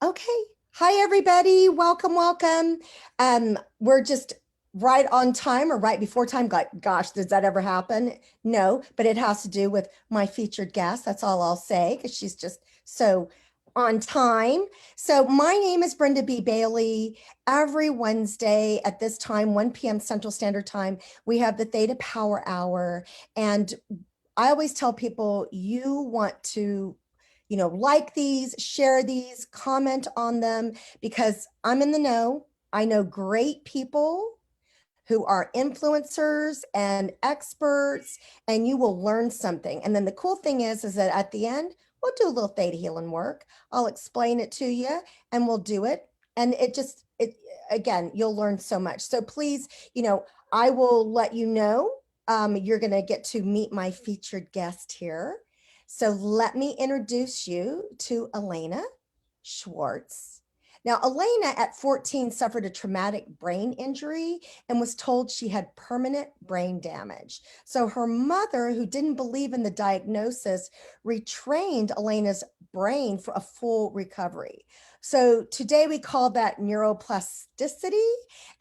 Okay. Hi, everybody. Welcome, welcome. We're just right on time or right before time. Gosh, does that ever happen? No, but it has to do with my featured guest. That's all I'll say because she's just so on time. So my name is Brenda B. Bailey. Every Wednesday at this time, 1 p.m. Central Standard Time, we have the Theta Power Hour. And I always tell people you want to like these, share these, comment on them because I'm in the know. I know great people who are influencers and experts, and you will learn something. And then the cool thing is that at the end, we'll do a little theta healing work. I'll explain it to you and we'll do it. And again, you'll learn so much. So please, I will let you know. You're going to get to meet my featured guest here. So let me introduce you to Alaina Schwartz. Now, Alaina at 14 suffered a traumatic brain injury and was told she had permanent brain damage. So her mother, who didn't believe in the diagnosis, retrained Alaina's brain for a full recovery. So today we call that neuroplasticity.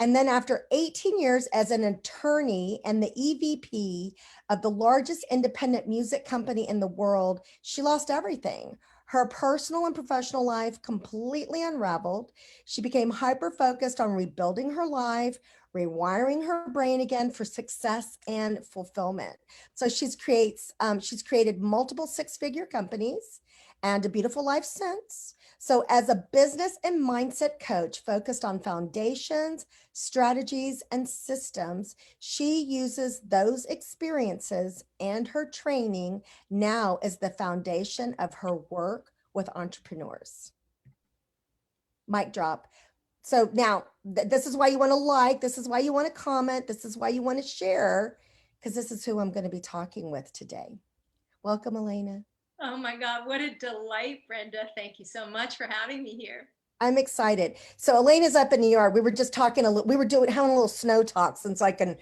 And then after 18 years as an attorney and the EVP of the largest independent music company in the world, she lost everything. Her personal and professional life completely unraveled. She became hyper focused on rebuilding her life, rewiring her brain again for success and fulfillment. So she's created multiple six-figure companies and a beautiful life since. So as a business and mindset coach focused on foundations, strategies, and systems, she uses those experiences and her training now as the foundation of her work with entrepreneurs. Mic drop. So now this is why you want to like, this is why you want to comment, this is why you want to share, because this is who I'm going to be talking with today. Welcome, Alaina. Oh my God, what a delight, Brenda. Thank you so much for having me here. I'm excited. So Alaina's up in New York. We were just talking a little, we were having a little snow talk since I can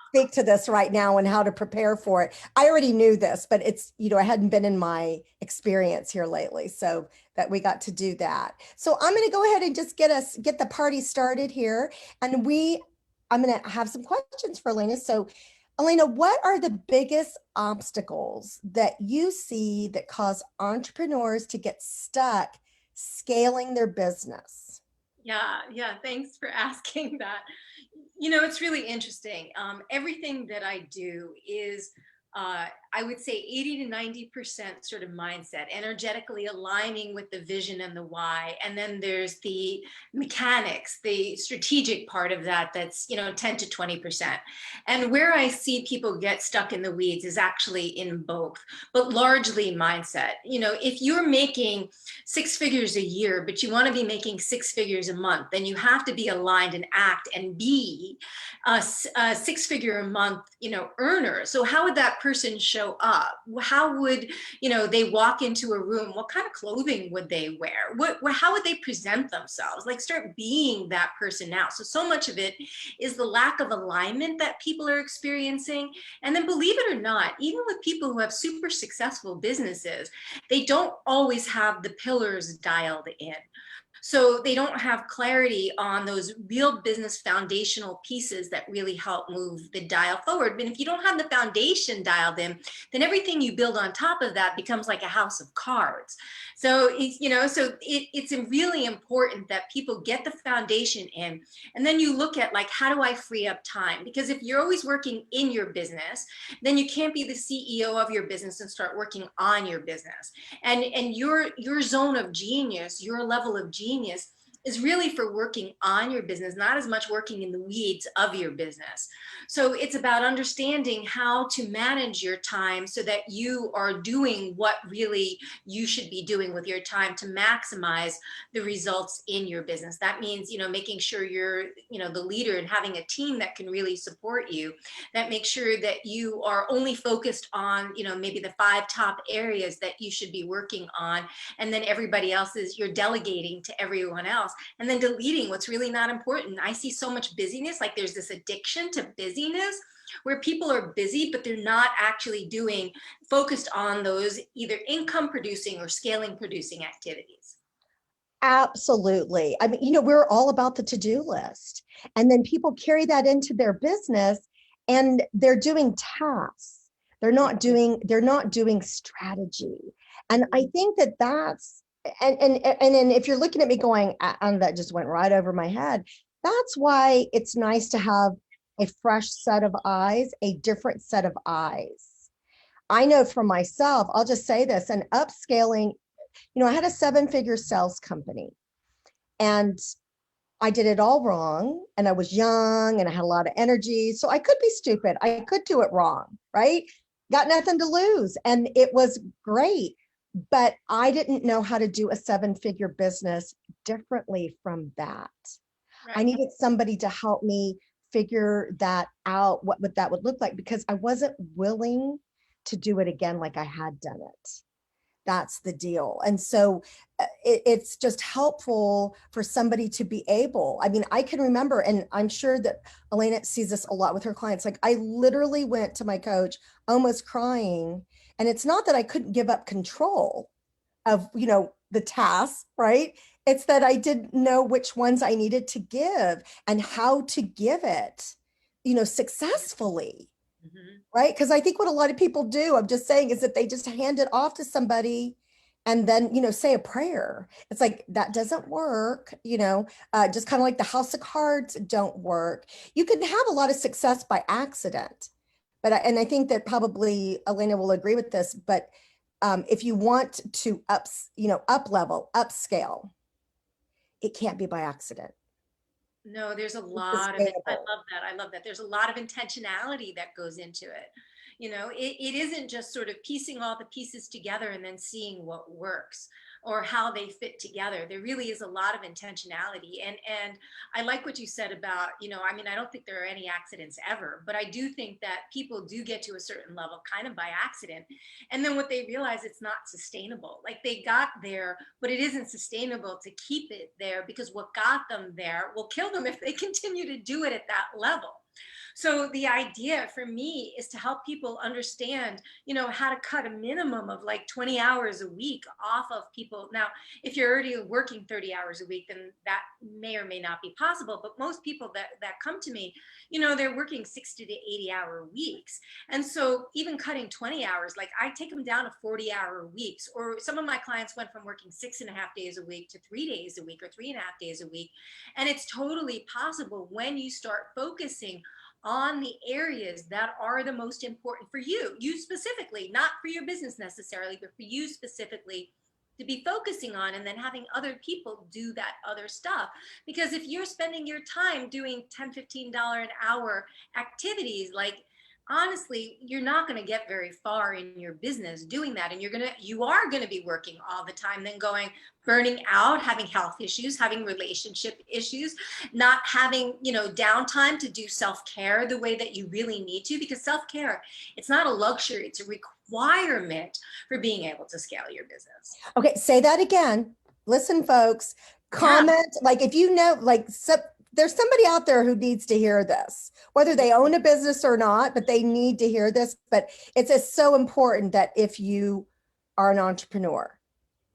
speak to this right now and how to prepare for it. I already knew this, but it's, I hadn't been in my experience here lately. So that we got to do that. So I'm going to go ahead and just get the party started here. And I'm going to have some questions for Alaina. So Alaina, what are the biggest obstacles that you see that cause entrepreneurs to get stuck scaling their business? Yeah, thanks for asking that. It's really interesting. Everything that I do is, I would say 80 to 90% sort of mindset, energetically aligning with the vision and the why. And then there's the mechanics, the strategic part of that, that's, 10 to 20%. And where I see people get stuck in the weeds is actually in both, but largely mindset. If you're making six figures a year, but you want to be making six figures a month, then you have to be aligned and act and be a six-figure a month, earner. So how would that person show up? How would, they walk into a room? What kind of clothing would they wear? How would they present themselves? Like, start being that person now. So much of it is the lack of alignment that people are experiencing. And then, believe it or not, even with people who have super successful businesses, they don't always have the pillars dialed in. So they don't have clarity on those real business foundational pieces that really help move the dial forward. But if you don't have the foundation dialed in, then everything you build on top of that becomes like a house of cards. So it's really important that people get the foundation in, and then you look at, like, how do I free up time? Because if you're always working in your business, then you can't be the CEO of your business and start working on your business. And your zone of genius, your level of genius, is really for working on your business, not as much working in the weeds of your business. So it's about understanding how to manage your time so that you are doing what really you should be doing with your time to maximize the results in your business. That means, making sure you're, the leader and having a team that can really support you, that makes sure that you are only focused on, maybe the 5 top areas that you should be working on. And then everybody else is, you're delegating to everyone else, and then deleting what's really not important. I see so much busyness, like there's this addiction to busyness where people are busy, but they're not actually focused on those either income producing or scaling producing activities. Absolutely. I mean, we're all about the to-do list. And then people carry that into their business and they're doing tasks. They're not doing strategy. And I think that that's and if you're looking at me going, and that just went right over my head, that's why it's nice to have a fresh set of eyes, a different set of eyes. I know for myself, I'll just say this, and upscaling, I had a seven-figure sales company and I did it all wrong. And I was young and I had a lot of energy. So I could be stupid. I could do it wrong, right? Got nothing to lose. And it was great. But I didn't know how to do a seven-figure business differently from that. I Right. needed somebody to help me figure that out, what that would look like, because I wasn't willing to do it again like I had done it. That's the deal. And so it's just helpful for somebody to be able, I mean, I can remember, and I'm sure that Alaina sees this a lot with her clients. Like, I literally went to my coach almost crying. And it's not that I couldn't give up control of, the tasks, right? It's that I didn't know which ones I needed to give and how to give it, successfully. Mhm. Right? Because I think what a lot of people do, I'm just saying, is that they just hand it off to somebody and then, say a prayer. It's like, that doesn't work, just kind of like the house of cards don't work. You can have a lot of success by accident. And I think that probably Alaina will agree with this, but if you want to up level, upscale, it can't be by accident. No, there's a It's lot of it. I sustainable. love that. I love that. There's a lot of intentionality that goes into it. It isn't just sort of piecing all the pieces together and then seeing what works or how they fit together. There really is a lot of intentionality. And I like what you said about, I mean, I don't think there are any accidents ever, but I do think that people do get to a certain level kind of by accident. And then what they realize, it's not sustainable. Like, they got there, but it isn't sustainable to keep it there, because what got them there will kill them if they continue to do it at that level. So the idea for me is to help people understand, how to cut a minimum of like 20 hours a week off of people. Now, if you're already working 30 hours a week, then that may or may not be possible. But most people that come to me, they're working 60 to 80-hour weeks. And so even cutting 20 hours, like, I take them down to 40-hour weeks. Or some of my clients went from working 6.5 days a week to 3 days a week or 3.5 days a week. And it's totally possible when you start focusing on the areas that are the most important for you specifically, not for your business necessarily, but for you specifically to be focusing on, and then having other people do that other stuff. Because if you're spending your time doing $10, $15 an hour activities, like, honestly, you're not going to get very far in your business doing that. And you are going to be working all the time, then burning out, having health issues, having relationship issues, not having, downtime to do self-care the way that you really need to, because self-care, it's not a luxury, it's a requirement for being able to scale your business. Okay, say that again. Listen, folks, Yeah. comment, like, if there's somebody out there who needs to hear this, whether they own a business or not, but they need to hear this. But it's just so important that if you are an entrepreneur,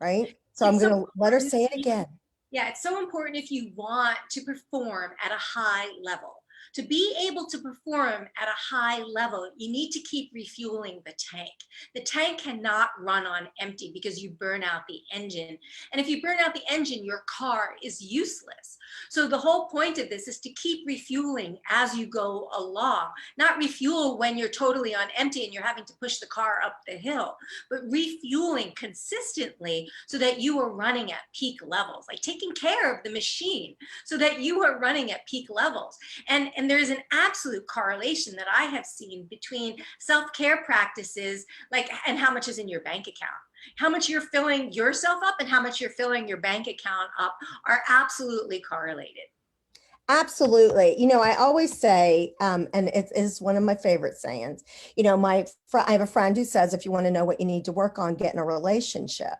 right? So I'm It's so going to let her important. say it again. Yeah, it's so important if you want to perform at a high level. To be able to perform at a high level, you need to keep refueling the tank. The tank cannot run on empty, because you burn out the engine. And if you burn out the engine, your car is useless. So the whole point of this is to keep refueling as you go along, not refuel when you're totally on empty and you're having to push the car up the hill, but refueling consistently so that you are running at peak levels, like taking care of the machine so that you are running at peak levels. And there's an absolute correlation that I have seen between self-care practices, like, and how much is in your bank account. How much you're filling yourself up and how much you're filling your bank account up are absolutely correlated. Absolutely. I always say, and it is one of my favorite sayings, I have a friend who says, if you want to know what you need to work on, get in a relationship,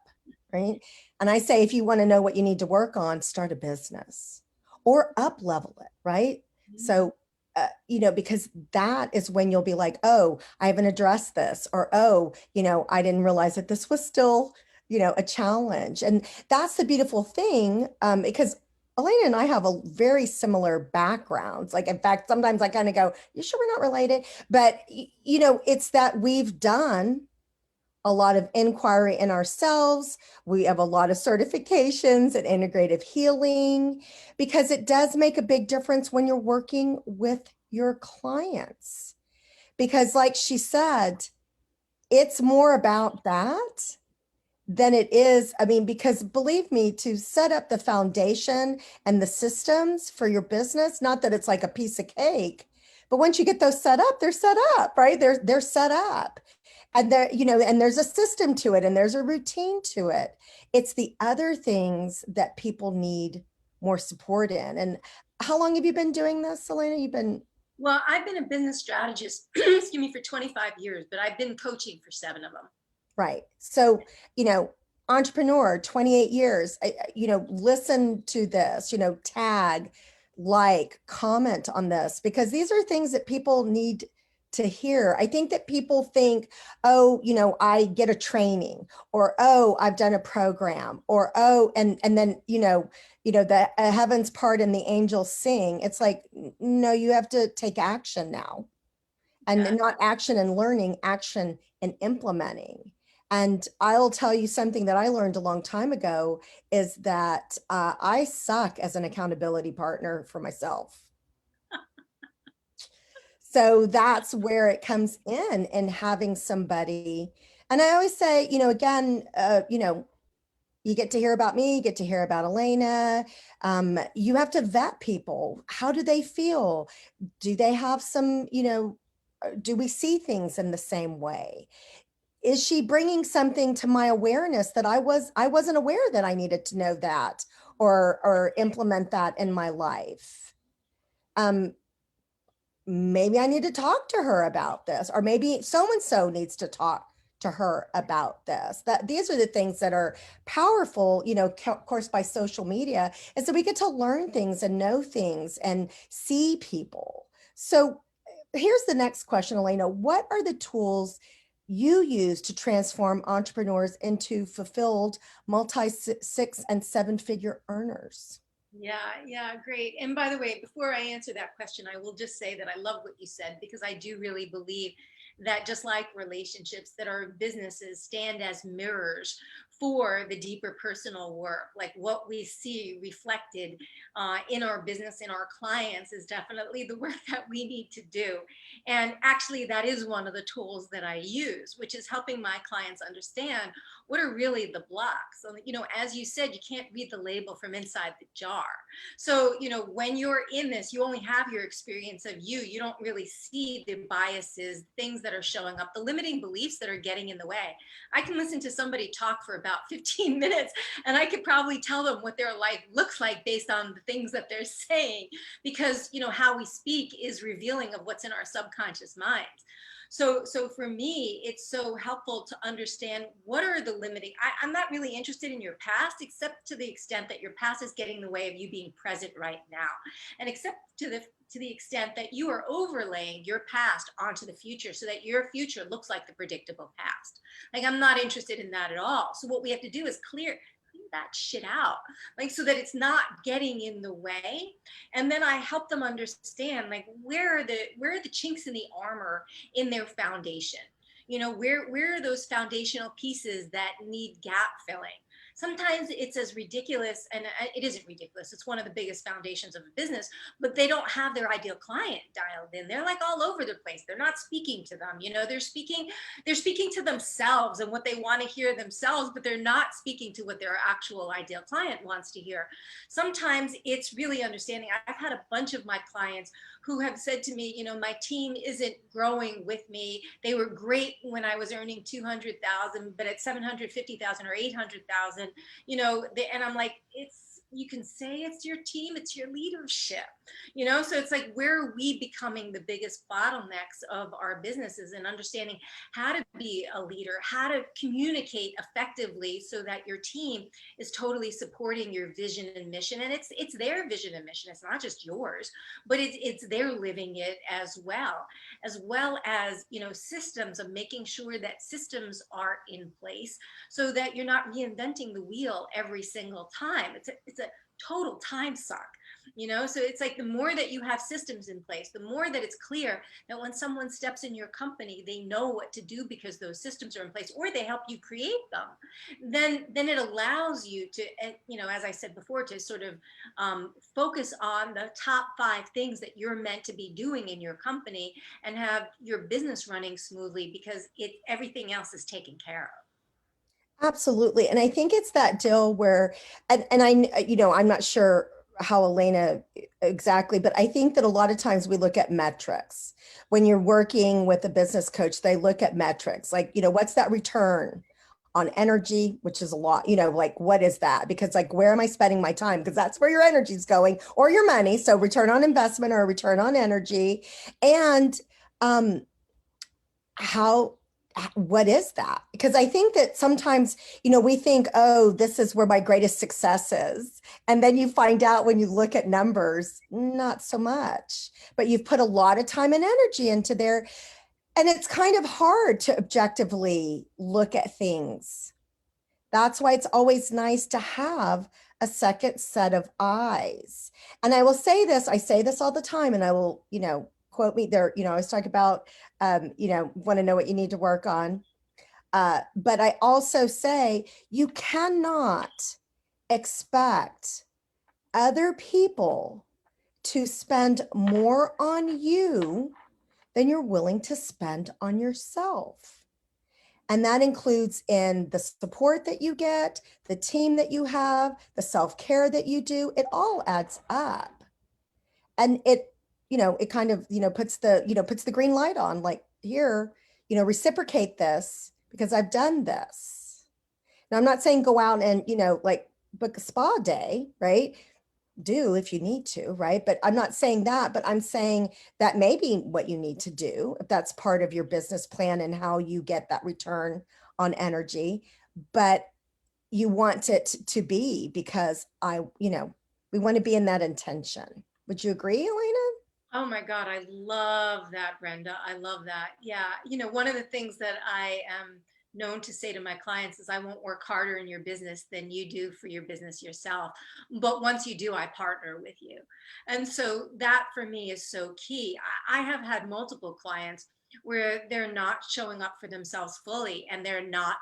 right? And I say, if you want to know what you need to work on, start a business or up level it, right? So, because that is when you'll be like, oh, I haven't addressed this, or, oh, I didn't realize that this was still a challenge. And that's the beautiful thing, because Alaina and I have a very similar backgrounds. Like, in fact, sometimes I kind of go, you sure we're not related? But, it's that we've done a lot of inquiry in ourselves. We have a lot of certifications in integrative healing because it does make a big difference when you're working with your clients. Because, like she said, it's more about that than it is. I mean, because believe me, to set up the foundation and the systems for your business, not that it's like a piece of cake, but once you get those set up, they're set up, right? They're set up. And there, and there's a system to it and there's a routine to it. It's the other things that people need more support in. And how long have you been doing this, Alaina? You've been Well, I've been a business strategist, excuse me, for 25 years, but I've been coaching for 7 of them. right. So, entrepreneur, 28 years, listen to this, tag, like, comment on this, because these are things that people need to hear. I think that people think, oh, I get a training, or, oh, I've done a program, or, oh, and then, the heavens part and the angels sing. It's like, no, you have to take action now, and Yeah. not action and learning, action and implementing. And I'll tell you something that I learned a long time ago is that I suck as an accountability partner for myself. So that's where it comes in having somebody. And I always say, again, you get to hear about me, you get to hear about Alaina. You have to vet people. How do they feel? Do they have some, do we see things in the same way? Is she bringing something to my awareness that I wasn't aware that I needed to know that, or implement that in my life? Maybe I need to talk to her about this, or maybe so and so needs to talk to her about this. That these are the things that are powerful, of course, by social media, is that we get to learn things and know things and see people. So here's the next question, Alaina. What are the tools you use to transform entrepreneurs into fulfilled multi 6 and 7 figure earners? Yeah, great. And by the way, before I answer that question, I will just say that I love what you said, because I do really believe that just like relationships, that our businesses stand as mirrors for the deeper personal work. Like what we see reflected in our business, in our clients, is definitely the work that we need to do. And actually, that is one of the tools that I use, which is helping my clients understand what are really the blocks. So, as you said, you can't read the label from inside the jar. So, when you're in this, you only have your experience of you. You don't really see the biases, things that are showing up, the limiting beliefs that are getting in the way. I can listen to somebody talk for about 15 minutes and I could probably tell them what their life looks like based on the things that they're saying, because, how we speak is revealing of what's in our subconscious minds. So for me, it's so helpful to understand what are the limiting. I'm not really interested in your past, except to the extent that your past is getting in the way of you being present right now, and except to the extent that you are overlaying your past onto the future so that your future looks like the predictable past. Like, I'm not interested in that at all. So what we have to do is clear that shit out, like, so that it's not getting in the way. And then I help them understand, like, where are the chinks in the armor in their foundation. Where are those foundational pieces that need gap filling? Sometimes it's as ridiculous, and it isn't ridiculous, it's one of the biggest foundations of a business, but they don't have their ideal client dialed in. They're like all over the place. They're not speaking to them. They're speaking to themselves and what they want to hear themselves, but they're not speaking to what their actual ideal client wants to hear. Sometimes it's really understanding. I've had a bunch of my clients who have said to me, my team isn't growing with me. They were great when I was earning 200,000, but at 750,000 or 800,000, and I'm like, you can say it's your team, it's your leadership. So it's like, where are we becoming the biggest bottlenecks of our businesses, and understanding how to be a leader, how to communicate effectively so that your team is totally supporting your vision and mission. And it's their vision and mission. It's not just yours, but it's they're living it as well as, systems, of making sure that systems are in place so that you're not reinventing the wheel every single time. It's a total time suck. So it's like, the more that you have systems in place, the more that it's clear that when someone steps in your company, they know what to do because those systems are in place, or they help you create them. Then it allows you to, as I said before, to sort of focus on the top 5 things that you're meant to be doing in your company, and have your business running smoothly, because everything else is taken care of. Absolutely. And I think it's that deal where, and I'm not sure how Alaina exactly, but I think that a lot of times we look at metrics. When you're working with a business coach, they look at metrics like, what's that return on energy, which is a lot, like, what is that? Because, like, where am I spending my time? Because that's where your energy is going, or your money. So return on investment or return on energy. And how what is that? Because I think that sometimes, we think, oh, this is where my greatest success is. And then you find out when you look at numbers, not so much, but you've put a lot of time and energy into there. And it's kind of hard to objectively look at things. That's why it's always nice to have a second set of eyes. And I will say this, I say this all the time, and I will, quote me there, I always talk about, want to know what you need to work on. But I also say you cannot expect other people to spend more on you than you're willing to spend on yourself. And that includes in the support that you get, the team that you have, the self-care that you do. It all adds up. And it kind of, puts the green light on, like, here, reciprocate this because I've done this. Now, I'm not saying go out and, like, book a spa day, right? Do if you need to, right? But I'm not saying that, but I'm saying that may be what you need to do if that's part of your business plan and how you get that return on energy. But you want it to be because we want to be in that intention. Would you agree, Alaina? Oh my God, I love that, Brenda. I love that. Yeah. One of the things that I am known to say to my clients is, I won't work harder in your business than you do for your business yourself. But once you do, I partner with you. And so that for me is so key. I have had multiple clients where they're not showing up for themselves fully, and they're not,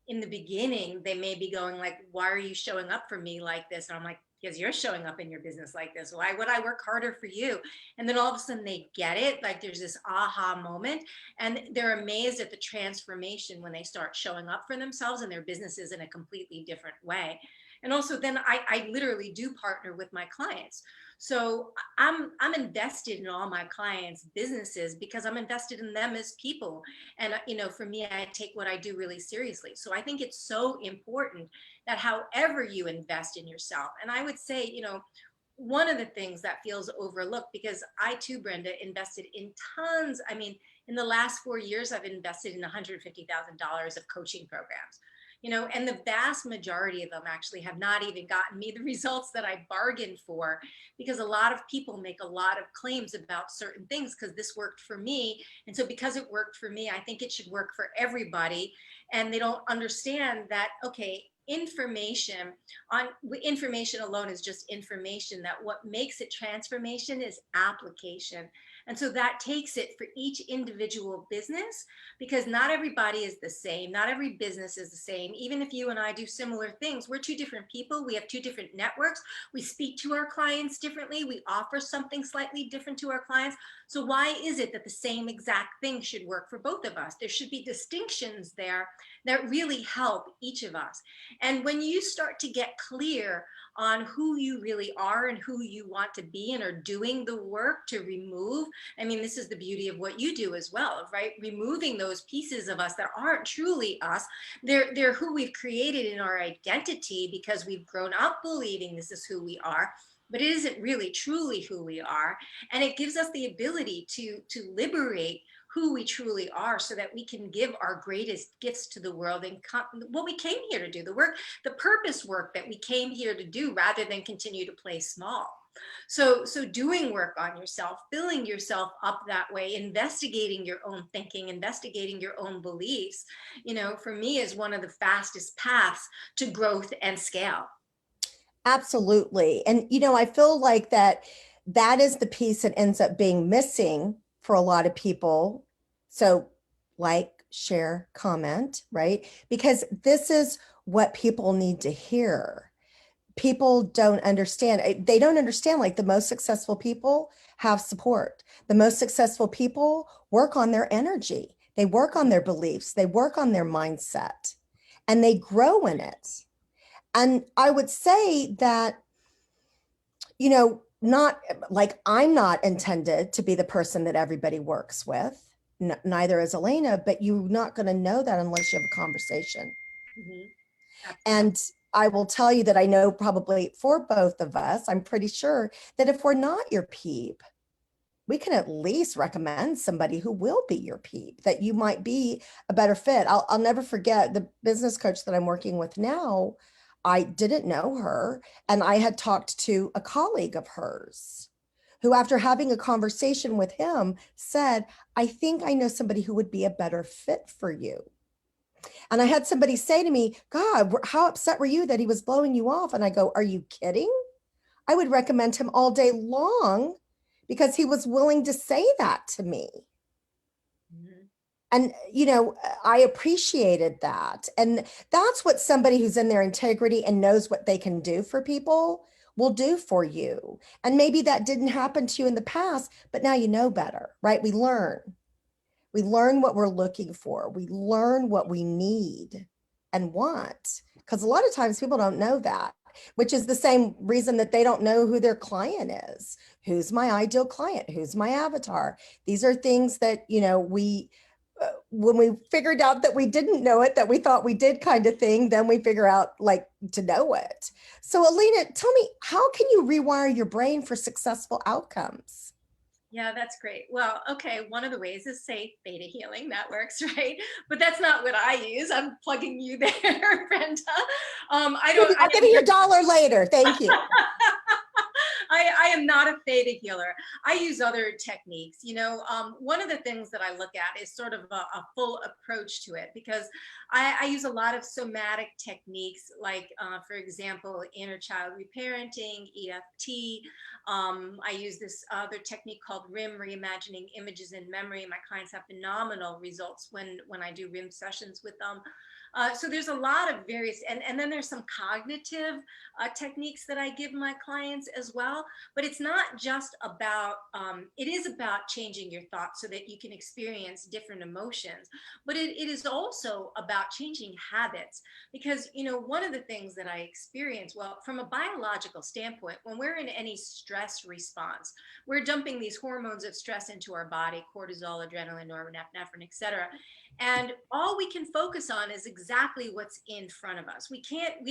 in the beginning, they may be going like, why are you showing up for me like this? And I'm like, because you're showing up in your business like this. Why would I work harder for you? And then all of a sudden they get it. Like, there's this aha moment, and they're amazed at the transformation when they start showing up for themselves and their businesses in a completely different way. And also then I literally do partner with my clients. So I'm invested in all my clients' businesses because I'm invested in them as people. And for me, I take what I do really seriously. So I think it's so important that however you invest in yourself, and I would say, one of the things that feels overlooked, because I too, Brenda, invested in tons. I mean, in the last 4 years, I've invested in $150,000 of coaching programs. And the vast majority of them actually have not even gotten me the results that I bargained for, because a lot of people make a lot of claims about certain things because this worked for me. And so because it worked for me, I think it should work for everybody. And they don't understand that, okay, information alone is just information, that what makes it transformation is application. And so that takes it for each individual business, because not everybody is the same. Not every business is the same. Even if you and I do similar things, we're two different people. We have two different networks. We speak to our clients differently. We offer something slightly different to our clients. So why is it that the same exact thing should work for both of us? There should be distinctions there that really help each of us. And when you start to get clear on who you really are and who you want to be, and are doing the work to remove I mean, this is the beauty of what you do as well, right? Removing those pieces of us that aren't truly us. They're who we've created in our identity because we've grown up believing this is who we are, but it isn't really truly who we are. And it gives us the ability to liberate who we truly are so that we can give our greatest gifts to the world and what we came here to do, the work, the purpose work that we came here to do, rather than continue to play small. So doing work on yourself, filling yourself up that way, investigating your own thinking, investigating your own beliefs, for me is one of the fastest paths to growth and scale. Absolutely. And, I feel like that is the piece that ends up being missing for a lot of people. So like, share, comment, right? Because this is what people need to hear. People don't understand. They don't understand, like, the most successful people have support. The most successful people work on their energy. They work on their beliefs. They work on their mindset and they grow in it. And I would say that, not like, I'm not intended to be the person that everybody works with. Neither is Alaina, but you're not going to know that unless you have a conversation. Mhm. Absolutely. And I will tell you that I know, probably for both of us, I'm pretty sure that if we're not your peep, we can at least recommend somebody who will be your peep, that you might be a better fit. I'll never forget the business coach that I'm working with now. I didn't know her, and I had talked to a colleague of hers who, after having a conversation with him, said, I think I know somebody who would be a better fit for you. And I had somebody say to me, God, how upset were you that he was blowing you off? And I go, are you kidding? I would recommend him all day long because he was willing to say that to me. Mhm. And, I appreciated that. And that's what somebody who's in their integrity and knows what they can do for people will do for you. And maybe that didn't happen to you in the past, but now you know better, right? We learn. We learn what we're looking for. We learn what we need and want. Because a lot of times people don't know that, which is the same reason that they don't know who their client is. Who's my ideal client? Who's my avatar? These are things that, when we figured out that we didn't know it, that we thought we did, kind of thing, then we figure out, like, to know it. So, Alaina, tell me, how can you rewire your brain for successful outcomes? Yeah, that's great. Well, okay, one of the ways is, say, ThetaHealing. That works, right? But that's not what I use. I'm plugging you there, Brenda. I don't. I'll give you your dollar later. Thank you. I am not a theta healer. I use other techniques. One of the things that I look at is sort of a full approach to it, because I use a lot of somatic techniques, like, for example, inner child reparenting, EFT. I use this other technique called RIM, reimagining images in memory. My clients have phenomenal results when I do RIM sessions with them. So there's a lot of various, and then there's some cognitive techniques that I give my clients as well. But it's not just about, it is about changing your thoughts so that you can experience different emotions. But it is also about changing habits, because, one of the things that I experience, well, from a biological standpoint, when we're in any stress response, we're dumping these hormones of stress into our body: cortisol, adrenaline, norepinephrine, et cetera. And all we can focus on is exactly what's in front of us. We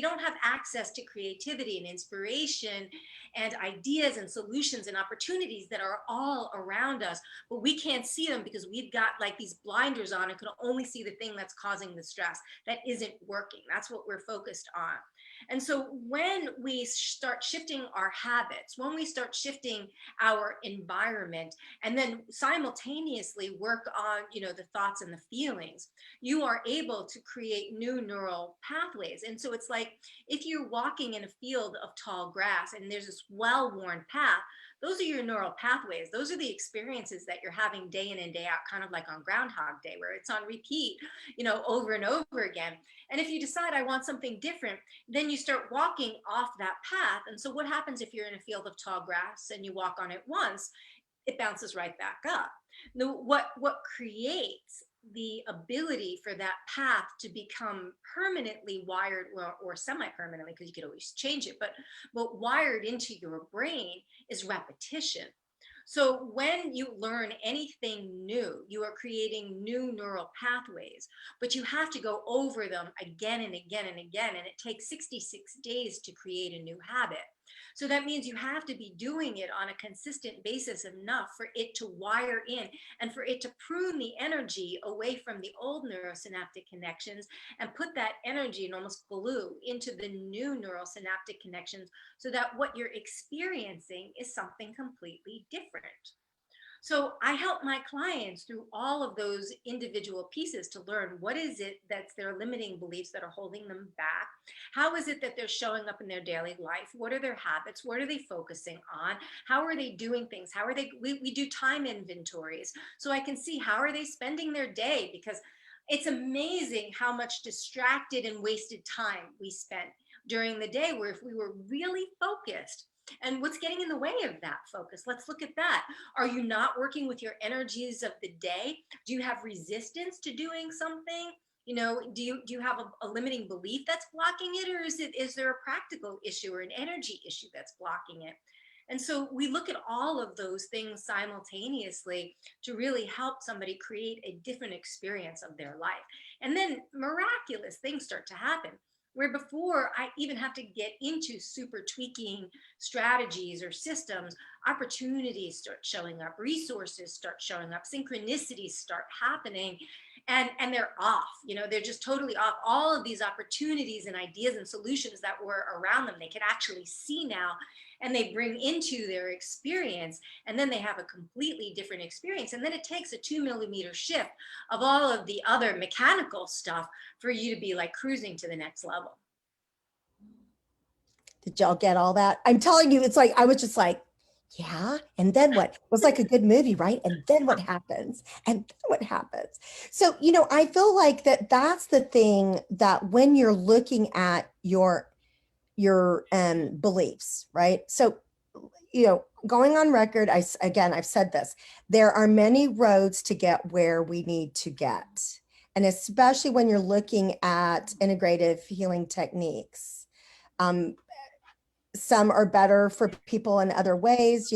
don't have access to creativity and inspiration and ideas and solutions and opportunities that are all around us, but we can't see them because we've got, like, these blinders on and can only see the thing that's causing the stress that isn't working. That's what we're focused on. And so when we start shifting our habits, when we start shifting our environment, and then simultaneously work on, the thoughts and the feelings, you are able to create new neural pathways. And so it's like, if you're walking in a field of tall grass and there's this well-worn path, those are your neural pathways. Those are the experiences that you're having day in and day out, kind of like on Groundhog Day, where it's on repeat, over and over again. And if you decide, I want something different, then you start walking off that path. And so what happens if you're in a field of tall grass and you walk on it once? It bounces right back up. Now, what creates the ability for that path to become permanently wired, or semi-permanently, because you could always change it, but wired into your brain, is repetition. So when you learn anything new, you are creating new neural pathways, but you have to go over them again and again and again. And it takes 66 days to create a new habit. So that means you have to be doing it on a consistent basis enough for it to wire in and for it to prune the energy away from the old neurosynaptic connections and put that energy and almost glue into the new neurosynaptic connections so that what you're experiencing is something completely different. So I help my clients through all of those individual pieces to learn what is it that's their limiting beliefs that are holding them back. How is it that they're showing up in their daily life? What are their habits? What are they focusing on? How are they doing things? How are they, we do time inventories. So I can see how are they spending their day, because it's amazing how much distracted and wasted time we spent during the day, where if we were really focused. And what's getting in the way of that focus? Let's look at that. Are you not working with your energies of the day? Do you have resistance to doing something? You know, do you have a limiting belief that's blocking it, or is there a practical issue or an energy issue that's blocking it? And so we look at all of those things simultaneously to really help somebody create a different experience of their life. And then miraculous things start to happen, where before I even have to get into super tweaking strategies or systems, opportunities start showing up, resources start showing up, synchronicities start happening, and they're off. You know, they're just totally off. All of these opportunities and ideas and solutions that were around them, they can actually see now, and they bring into their experience, and then they have a completely different experience. And then it takes a 2 millimeter shift of all of the other mechanical stuff for you to be like cruising to the next level. Did y'all get all that? I'm telling you, it's like, I was just like, yeah. And then what? It was like a good movie, right? And then what happens? And then what happens? So, I feel like that's the thing, that when you're looking at your beliefs, right? So, going on record, again, I've said this, there are many roads to get where we need to get. And especially when you're looking at integrative healing techniques. Um, some are better for people in other ways.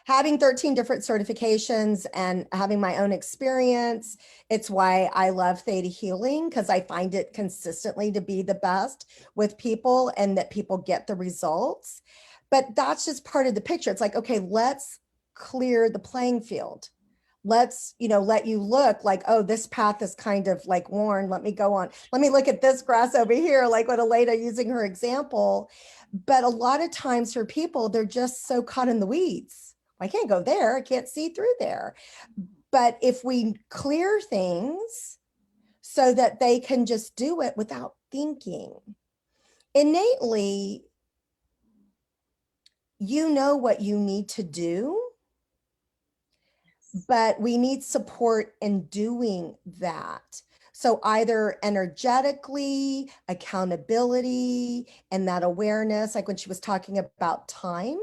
Having 13 different certifications and having my own experience, it's why I love Theta Healing, because I find it consistently to be the best with people and that people get the results. But that's just part of the picture. It's like, okay, let's clear the playing field. Let's, let you look like, oh, this path is kind of like worn. Let me go on. Let me look at this grass over here, like what Alaina using her example. But a lot of times for people, they're just so caught in the weeds. I can't go there. I can't see through there. But if we clear things so that they can just do it without thinking, innately, you know what you need to do, but we need support in doing that. So either energetically, accountability, and that awareness, like when she was talking about time,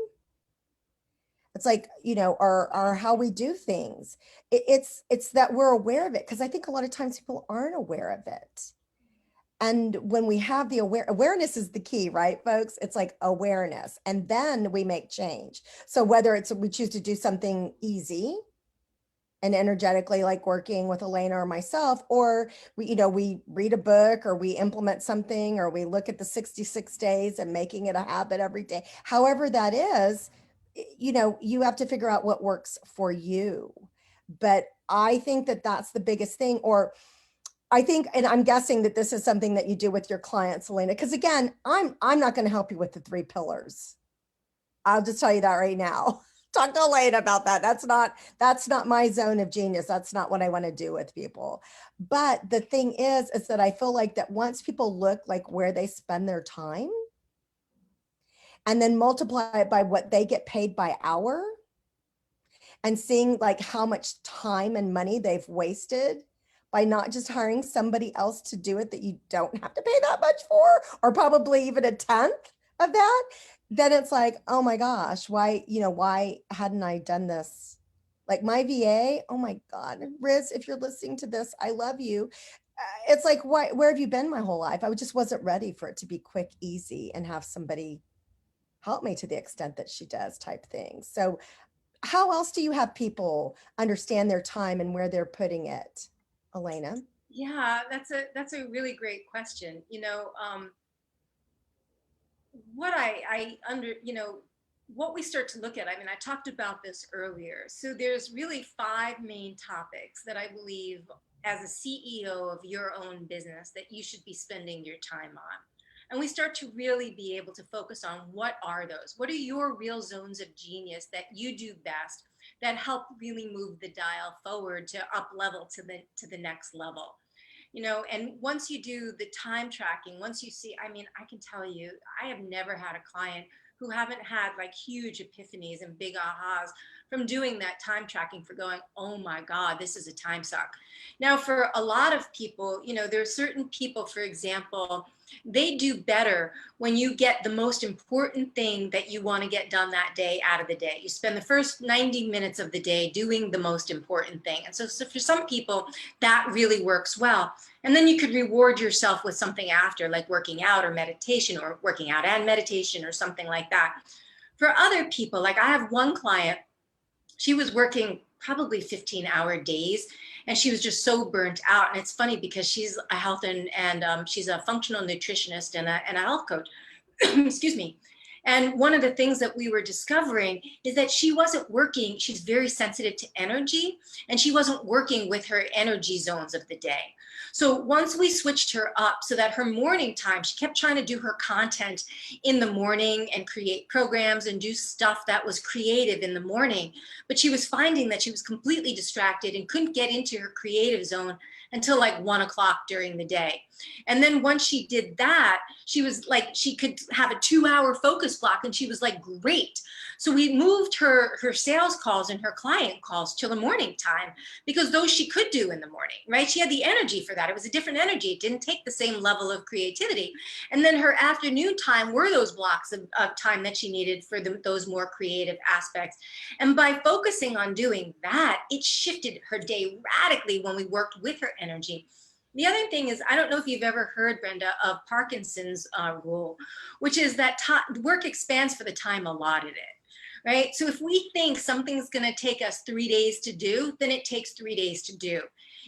it's like, or how we do things. It's that we're aware of it, because I think a lot of times people aren't aware of it. And when we have the awareness is the key, right, folks? It's like awareness, and then we make change. So whether we choose to do something easy and energetically, like working with Alaina or myself, or we read a book, or we implement something, or we look at the 66 days and making it a habit every day, however that is, you have to figure out what works for you. But I think that that's the biggest thing. Or I think, and I'm guessing that this is something that you do with your clients, Alaina, because again, I'm not going to help you with the 3 pillars. I'll just tell you that right now. Talk to Alaina about that. That's not my zone of genius. That's not what I want to do with people. But the thing is that I feel like that once people look like where they spend their time and then multiply it by what they get paid by hour, and seeing like how much time and money they've wasted by not just hiring somebody else to do it that you don't have to pay that much for, or probably even a tenth of that, then it's like, oh my gosh, why hadn't I done this? Like my VA, oh my God, Riz, if you're listening to this, I love you. It's like, where have you been my whole life? I just wasn't ready for it to be quick, easy, and have somebody help me to the extent that she does type thing. So how else do you have people understand their time and where they're putting it, Alaina? Yeah, that's a really great question. What I under, what we start to look at, I mean, I talked about this earlier. So there's really five main topics that I believe as a CEO of your own business that you should be spending your time on. And we start to really be able to focus on what are those? What are your real zones of genius that you do best that help really move the dial forward to up level to the next level? And once you do the time tracking, once you see, I mean, I can tell you, I have never had a client who haven't had like huge epiphanies and big ahas from doing that time tracking, for going, oh my God, this is a time suck. Now, for a lot of people, there are certain people, for example, they do better when you get the most important thing that you want to get done that day out of the day. You spend the first 90 minutes of the day doing the most important thing. And so for some people, that really works well. And then you could reward yourself with something after, like working out or meditation, or working out and meditation or something like that. For other people, like I have one client, she was working probably 15-hour days, and she was just so burnt out. And it's funny because she's a health and she's a functional nutritionist and a health coach. Excuse me. And one of the things that we were discovering is that she wasn't working. She's very sensitive to energy, and she wasn't working with her energy zones of the day. So once we switched her up so that her morning time, she kept trying to do her content in the morning and create programs and do stuff that was creative in the morning. But she was finding that she was completely distracted and couldn't get into her creative zone until like 1 o'clock during the day. And then once she did that, she was like, she could have a 2-hour focus block, and she was like, great. So we moved her sales calls and her client calls to the morning time, because those she could do in the morning, right? She had the energy for that. It was a different energy. It didn't take the same level of creativity. And then her afternoon time were those blocks of time that she needed for those more creative aspects. And by focusing on doing that, it shifted her day radically when we worked with her energy. The other thing is, I don't know if you've ever heard, Brenda, of Parkinson's rule, which is that work expands for the time allotted it, right? So if we think something's going to take us 3 days to do, then it takes 3 days to do.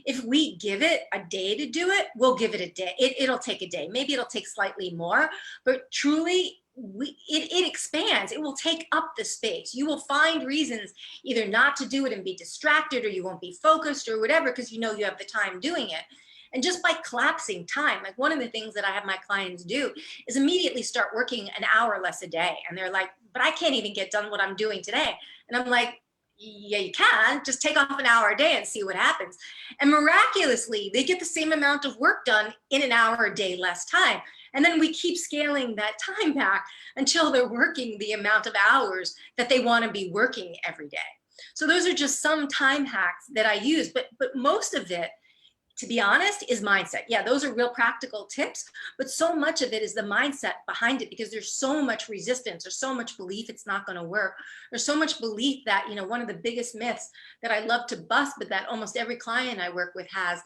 If we give it a day to do it, we'll give it a day. It'll take a day. Maybe it'll take slightly more, but truly, it expands. It will take up the space. You will find reasons either not to do it and be distracted, or you won't be focused or whatever, because you have the time doing it. And just by collapsing time, like one of the things that I have my clients do is immediately start working an hour less a day. And they're like, but I can't even get done what I'm doing today. And I'm like, yeah, you can. Just take off an hour a day and see what happens. And miraculously, they get the same amount of work done in an hour a day less time. And then we keep scaling that time back until they're working the amount of hours that they want to be working every day. So those are just some time hacks that I use, but most of it, to be honest, is mindset. Yeah, those are real practical tips, but so much of it is the mindset behind it, because there's so much resistance. There's so much belief it's not going to work. There's so much belief that, one of the biggest myths that I love to bust, but that almost every client I work with has,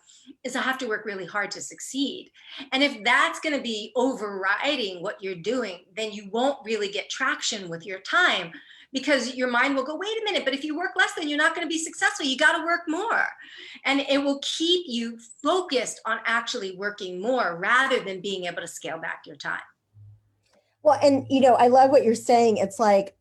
is I have to work really hard to succeed. And if that's going to be overriding what you're doing, then you won't really get traction with your time, because your mind will go, wait a minute, but if you work less, then you're not going to be successful. You got to work more. And it will keep you focused on actually working more rather than being able to scale back your time. Well, and I love what you're saying. It's like,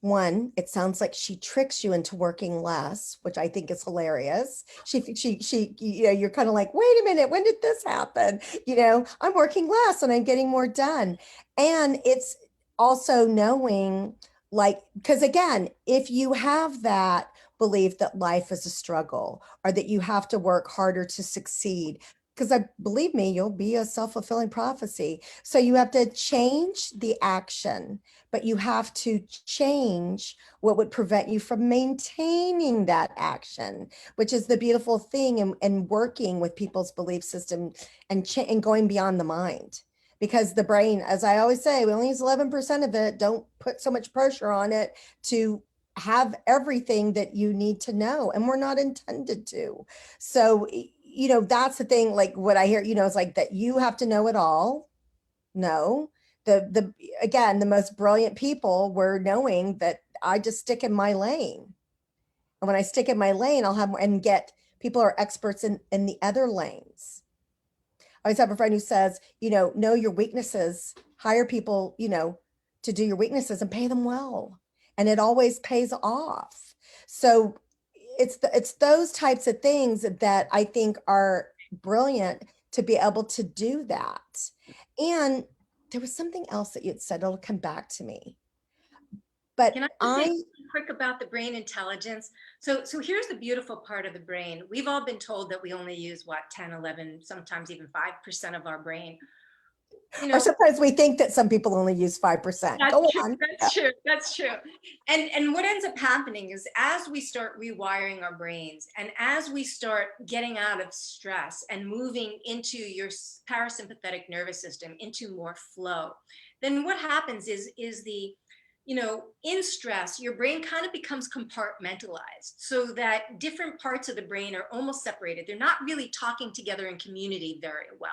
one, it sounds like she tricks you into working less, which I think is hilarious. You're kind of like, wait a minute, when did this happen? I'm working less and I'm getting more done. And it's also knowing, like, because again, if you have that belief that life is a struggle, or that you have to work harder to succeed, because believe me, you'll be a self-fulfilling prophecy. So you have to change the action, but you have to change what would prevent you from maintaining that action, which is the beautiful thing in working with people's belief system and going beyond the mind. Because the brain, as I always say, we only use 11% of it. Don't put so much pressure on it to have everything that you need to know. And we're not intended to. So, that's the thing, like what I hear, is like that you have to know it all. No, again, the most brilliant people were knowing that I just stick in my lane. And when I stick in my lane, I'll have more and get people who are experts in the other lanes. I always have a friend who says, know your weaknesses, hire people, to do your weaknesses and pay them well. And it always pays off. So it's those types of things that I think are brilliant to be able to do that. And there was something else that you'd said, it'll come back to me. But Can I just say quick about the brain intelligence? So here's the beautiful part of the brain. We've all been told that we only use what, 10, 11, sometimes even 5% of our brain. Or sometimes we think that some people only use 5%. That's Go true, on. that's true. That's true. And what ends up happening is as we start rewiring our brains and as we start getting out of stress and moving into your parasympathetic nervous system into more flow, then what happens is in stress, your brain kind of becomes compartmentalized so that different parts of the brain are almost separated. They're not really talking together in community very well.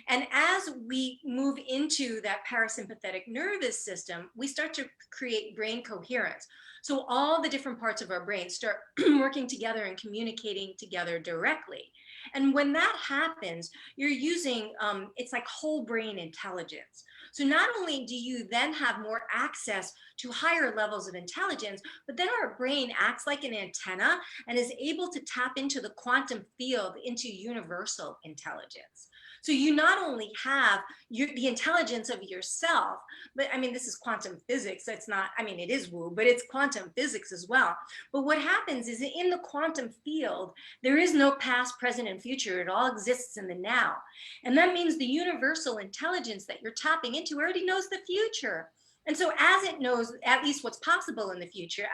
And as we move into that parasympathetic nervous system, we start to create brain coherence. So all the different parts of our brain start working together and communicating together directly. And when that happens, you're using, it's like whole brain intelligence. So not only do you then have more access to higher levels of intelligence, but then our brain acts like an antenna and is able to tap into the quantum field, into universal intelligence. So you not only have the intelligence of yourself, but I mean, this is quantum physics. It's not, I mean, it is woo, but it's quantum physics as well. But what happens is in the quantum field, there is no past, present, and future. It all exists in the now. And that means the universal intelligence that you're tapping into already knows the future. And so as it knows at least what's possible in the future,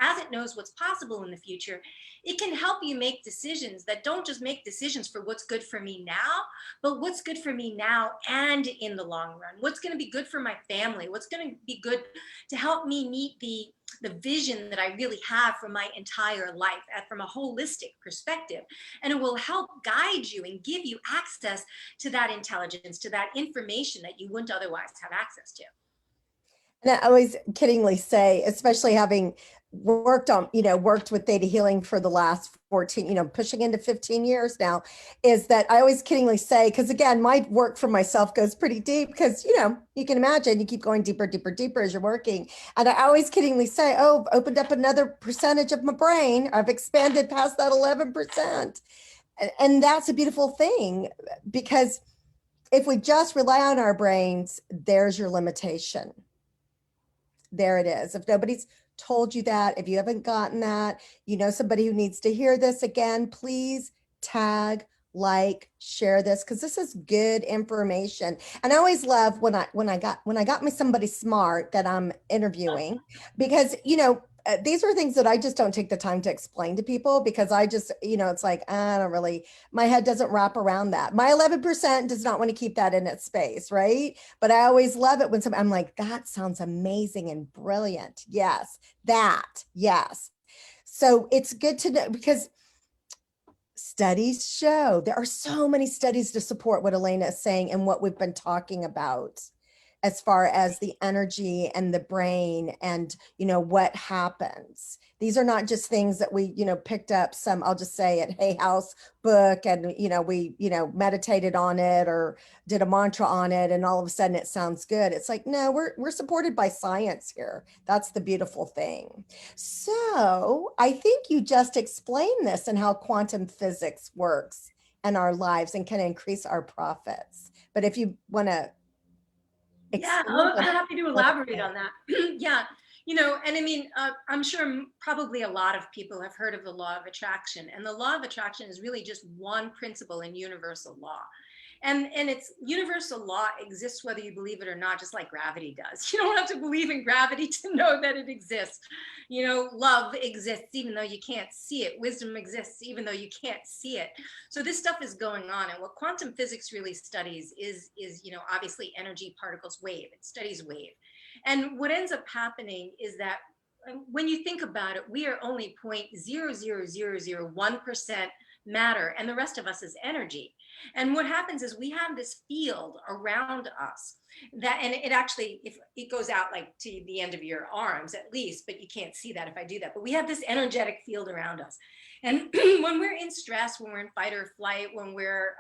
it can help you make decisions that don't just make decisions for what's good for me now, but what's good for me now and in the long run. What's going to be good for my family? What's going to be good to help me meet the vision that I really have for my entire life from a holistic perspective. And it will help guide you and give you access to that intelligence, to that information that you wouldn't otherwise have access to. And I always kiddingly say, especially having worked with ThetaHealing for the last 14, pushing into 15 years now, is that I always kiddingly say, because again, my work for myself goes pretty deep because, you can imagine you keep going deeper, deeper, deeper as you're working. And I always kiddingly say, oh, I've opened up another percentage of my brain. I've expanded past that 11%. And that's a beautiful thing because if we just rely on our brains, there's your limitation. There it is. If nobody's told you that, if you haven't gotten that, somebody who needs to hear this again, please tag, share this because this is good information. And I always love when I got me somebody smart that I'm interviewing because these are things that I just don't take the time to explain to people because I just, it's like, I don't really, my head doesn't wrap around that. My 11% does not want to keep that in its space, right? But I always love it when I'm like, that sounds amazing and brilliant. Yes, yes. So it's good to know because studies show there are so many studies to support what Alaina is saying and what we've been talking about as far as the energy and the brain and what happens. These are not just things that we picked up some, I'll just say it, Hay House book and we meditated on it or did a mantra on it and all of a sudden it sounds good. It's like, no, we're supported by science here. That's the beautiful thing. So I think you just explained this and how quantum physics works in our lives and can increase our profits. But if you want to, yeah, I'm happy to elaborate on that. Yeah, and I mean, I'm sure probably a lot of people have heard of the law of attraction, and the law of attraction is really just one principle in universal law. And it's universal law exists whether you believe it or not, just like gravity does. You don't have to believe in gravity to know that it exists. Love exists even though you can't see it. Wisdom exists even though you can't see it. So this stuff is going on. And what quantum physics really studies is obviously energy, particles, wave. It studies wave. And what ends up happening is that when you think about it, we are only 0.00001% matter, and the rest of us is energy. And what happens is we have this field around us that, and it actually, if it goes out like to the end of your arms at least, but you can't see that if I do that, but we have this energetic field around us. And when we're in stress, when we're in fight or flight, when we're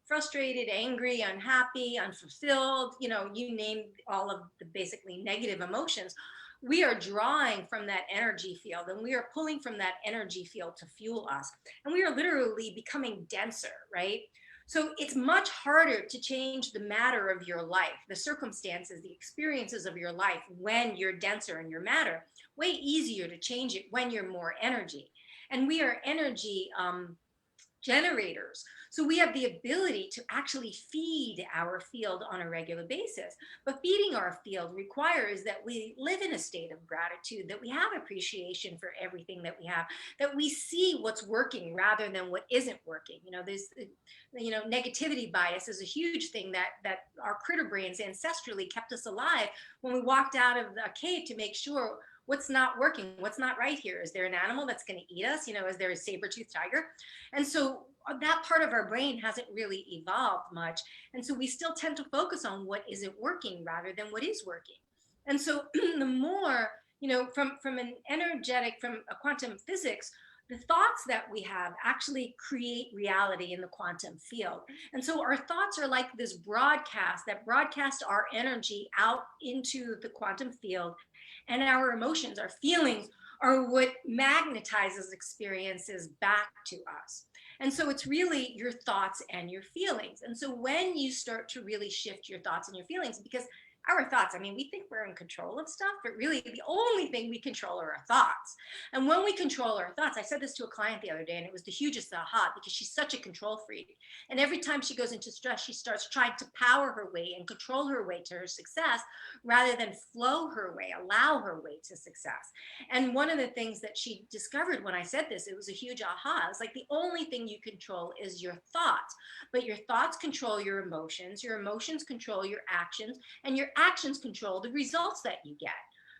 frustrated, angry, unhappy, unfulfilled, you know, you name all of the basically negative emotions, we are drawing from that energy field, and we are pulling from that energy field to fuel us. And we are literally becoming denser, right? So it's much harder to change the matter of your life, the circumstances, the experiences of your life when you're denser in your matter. Way easier to change it when you're more energy. And we are energy generators. So we have the ability to actually feed our field on a regular basis. But feeding our field requires that we live in a state of gratitude, that we have appreciation for everything that we have, that we see what's working rather than what isn't working. You know, there's, you know, negativity bias is a huge thing that our critter brains ancestrally kept us alive when we walked out of a cave to make sure what's not working, what's not right here. Is there an animal that's going to eat us? You know, is there a saber-toothed tiger? And so that part of our brain hasn't really evolved much. And so we still tend to focus on what isn't working rather than what is working. And so the more, you know, from an energetic, from a quantum physics, the thoughts that we have actually create reality in the quantum field. And so our thoughts are like this broadcast that broadcasts our energy out into the quantum field. And our emotions, our feelings, are what magnetizes experiences back to us. And so it's really your thoughts and your feelings. And so when you start to really shift your thoughts and your feelings, because our thoughts, I mean, we think we're in control of stuff, but really the only thing we control are our thoughts. And when we control our thoughts, I said this to a client the other day, and it was the hugest aha, because she's such a control freak. And every time she goes into stress, she starts trying to power her way and control her way to her success rather than flow her way, allow her way to success. And one of the things that she discovered when I said this, it was a huge aha. It's like the only thing you control is your thoughts, but your thoughts control your emotions control your actions, and your actions control the results that you get.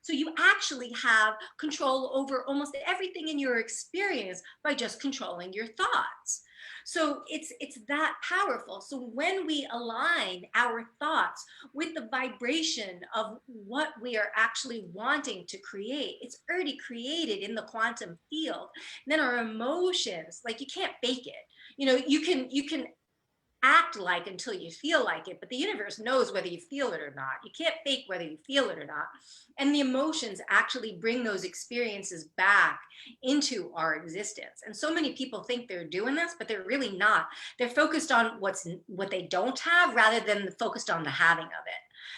So you actually have control over almost everything in your experience by just controlling your thoughts. So it's that powerful. So when we align our thoughts with the vibration of what we are actually wanting to create, it's already created in the quantum field. And then our emotions, like you can't fake it. You know, you can act like until you feel like it, but the universe knows whether you feel it or not. You can't fake whether you feel it or not. And the emotions actually bring those experiences back into our existence. And so many people think they're doing this, but they're really not. They're focused on what they don't have rather than focused on the having of it.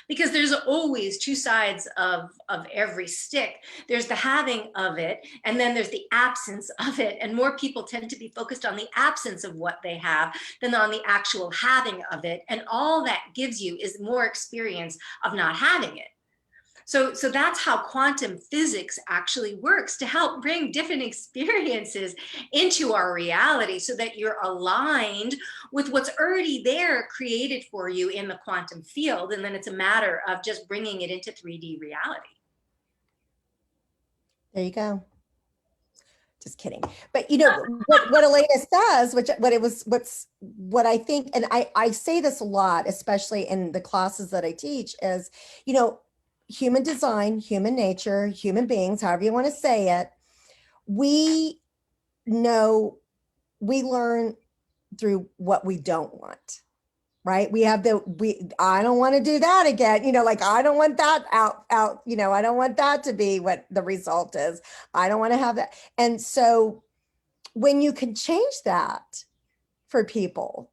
Because there's always two sides of every stick. There's the having of it, and then there's the absence of it. And more people tend to be focused on the absence of what they have than on the actual having of it. And all that gives you is more experience of not having it. So that's how quantum physics actually works, to help bring different experiences into our reality so that you're aligned with what's already there created for you in the quantum field. And then it's a matter of just bringing it into 3D reality. There you go. Just kidding. But you know what Alaina says, what I think, and I say this a lot, especially in the classes that I teach, is, you know, human design, human nature, human beings, however you want to say it, we learn through what we don't want, right? I don't want to do that again. You know, like, I don't want that out, you know, I don't want that to be what the result is. I don't want to have that. And so when you can change that for people,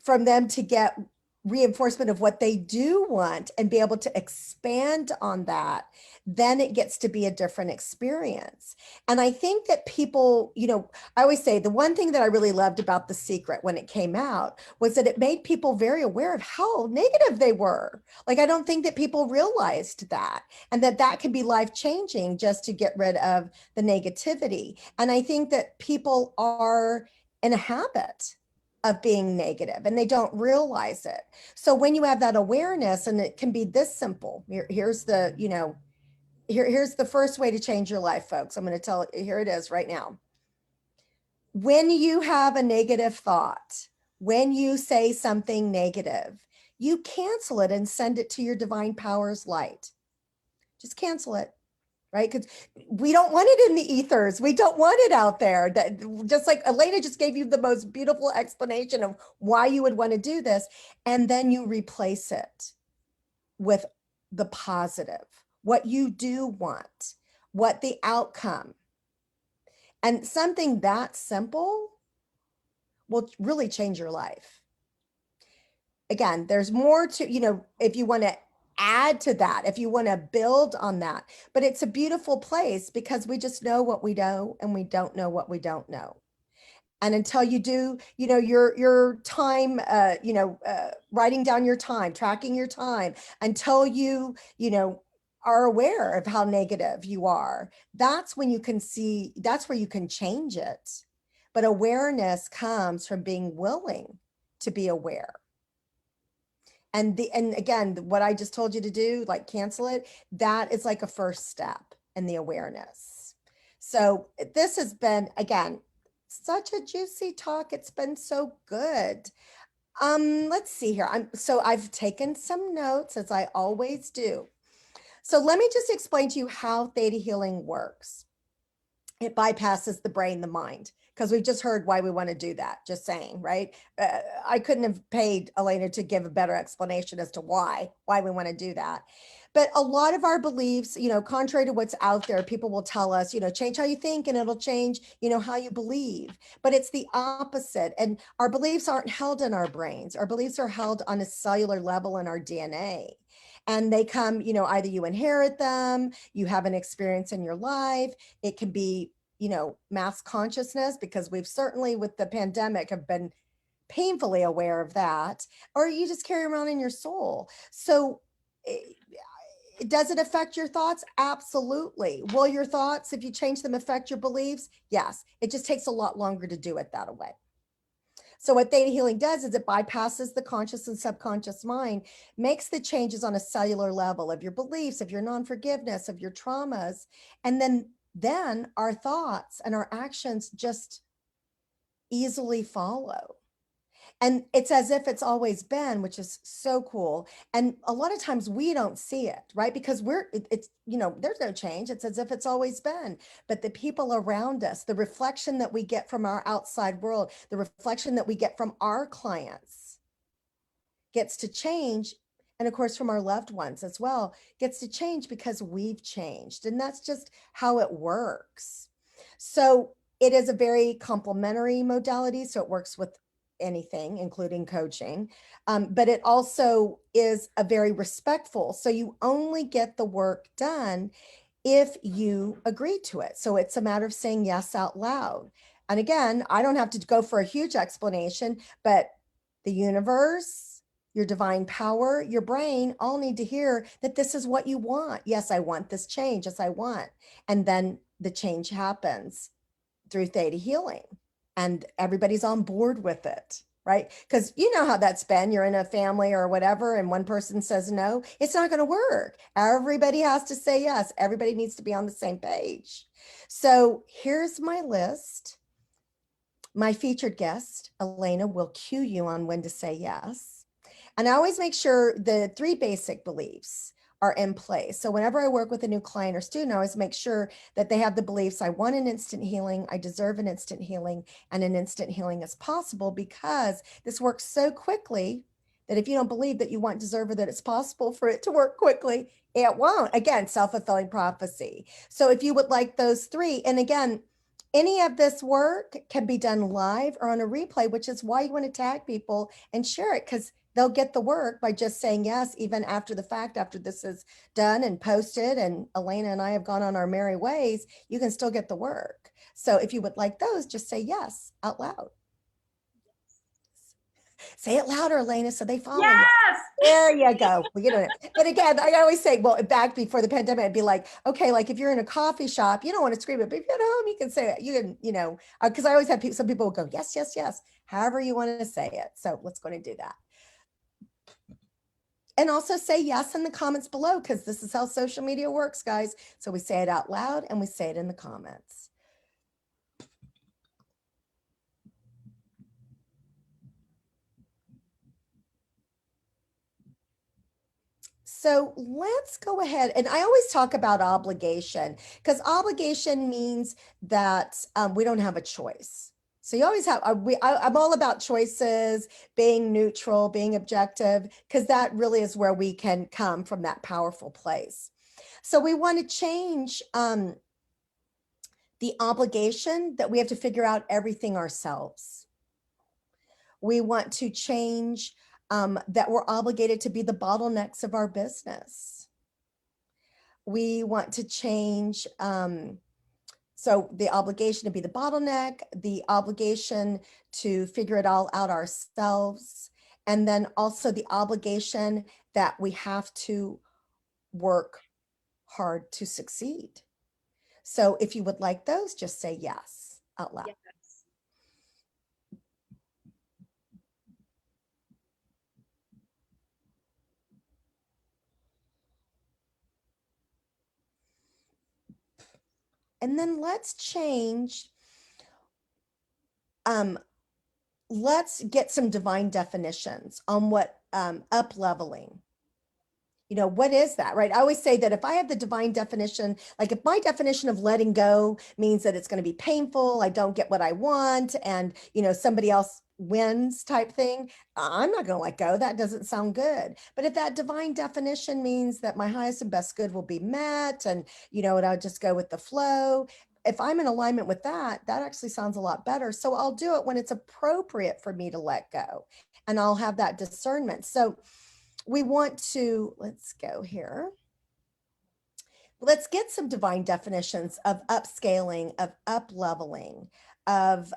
from them to get reinforcement of what they do want and be able to expand on that, then it gets to be a different experience. And I think that people, you know, I always say the one thing that I really loved about The Secret when it came out was that it made people very aware of how negative they were. Like, I don't think that people realized that, and that can be life-changing just to get rid of the negativity. And I think that people are in a habit of being negative and they don't realize it. So when you have that awareness, and it can be this simple, here's the, you know, here's the first way to change your life, folks. I'm going to tell it, here it is right now. when you have a negative thought, when you say something negative, you cancel it and send it to your divine powers light. Just cancel it, right? Because we don't want it in the ethers. We don't want it out there. That, just like Alaina just gave you the most beautiful explanation of why you would want to do this. And then you replace it with the positive, what you do want, what the outcome. And something that simple will really change your life. Again, there's more to, if you want to add to that, if you want to build on that, but it's a beautiful place because we just know what we know and we don't know what we don't know. And until you do, your time, writing down your time, tracking your time, until are aware of how negative you are, that's when you can see, that's where you can change it. But awareness comes from being willing to be aware. And again, what I just told you to do, like cancel it, that is like a first step in the awareness. So this has been, again, such a juicy talk. It's been so good. Let's see here. I've taken some notes, as I always do. So let me just explain to you how theta healing works. It bypasses the brain, the mind, because we've just heard why we want to do that. Just saying, right? I couldn't have paid Alaina to give a better explanation as to why we want to do that. But a lot of our beliefs, contrary to what's out there, people will tell us, change how you think and it'll change, how you believe. But it's the opposite. And our beliefs aren't held in our brains. Our beliefs are held on a cellular level in our DNA. And they come, either you inherit them, you have an experience in your life. It can be, mass consciousness, because we've certainly with the pandemic have been painfully aware of that, or you just carry around in your soul. So does it affect your thoughts? Absolutely. Will your thoughts, if you change them, affect your beliefs? Yes. It just takes a lot longer to do it that way. So what theta healing does is it bypasses the conscious and subconscious mind, makes the changes on a cellular level of your beliefs, of your non-forgiveness, of your traumas. And then our thoughts and our actions just easily follow. And it's as if it's always been, which is so cool. And a lot of times we don't see it, right? Because it's, there's no change. It's as if it's always been. But the people around us, the reflection that we get from our outside world, the reflection that we get from our clients gets to change. And of course, from our loved ones as well, gets to change because we've changed. And that's just how it works. So it is a very complementary modality. So it works with anything, including coaching. But it also is a very respectful. So you only get the work done if you agree to it. So it's a matter of saying yes out loud. And again, I don't have to go for a huge explanation, but the universe, your divine power, your brain all need to hear that this is what you want. Yes, I want this change. Yes, I want. And then the change happens through theta healing and everybody's on board with it, right? Because you know how that's been. You're in a family or whatever, and one person says no, it's not going to work. Everybody has to say yes. Everybody needs to be on the same page. So here's my list. My featured guest, Alaina, will cue you on when to say yes. And I always make sure the 3 basic beliefs are in place. So whenever I work with a new client or student, I always make sure that they have the beliefs: I want an instant healing, I deserve an instant healing, and an instant healing is possible, because this works so quickly that if you don't believe that you want, deserve, or that it's possible for it to work quickly, it won't. Again, self-fulfilling prophecy. So if you would like those 3, and again, any of this work can be done live or on a replay, which is why you want to tag people and share it, because they'll get the work by just saying yes, even after the fact, after this is done and posted and Alaina and I have gone on our merry ways, you can still get the work. So if you would like those, just say yes out loud. Say it louder, Alaina, so they follow you. Yes. There you go. But again, I always say, well, back before the pandemic, I'd be like, okay, like if you're in a coffee shop, you don't want to scream it, but if you're at home, you can say it. You can, because I always have some people will go, yes, yes, yes, however you want to say it. So let's go and do that. And also say yes in the comments below, because this is how social media works, guys. So we say it out loud and we say it in the comments. So let's go ahead. And I always talk about obligation because obligation means that we don't have a choice. So you always have, I'm all about choices, being neutral, being objective, because that really is where we can come from that powerful place. So we want to change the obligation that we have to figure out everything ourselves. We want to change that we're obligated to be the bottlenecks of our business. We want to change, so the obligation to be the bottleneck, the obligation to figure it all out ourselves, and then also the obligation that we have to work hard to succeed. So if you would like those, just say yes out loud. Yes. And then let's change, um, let's get some divine definitions on what up leveling, what is that, right? I always say that if I have the divine definition, like if my definition of letting go means that it's going to be painful, I don't get what I want, and, somebody else wins type thing, I'm not going to let go. That doesn't sound good. But if that divine definition means that my highest and best good will be met and, and I'll just go with the flow, if I'm in alignment with that, that actually sounds a lot better. So I'll do it when it's appropriate for me to let go, and I'll have that discernment. So we want to, let's go here. Let's get some divine definitions of upscaling, of up leveling, of,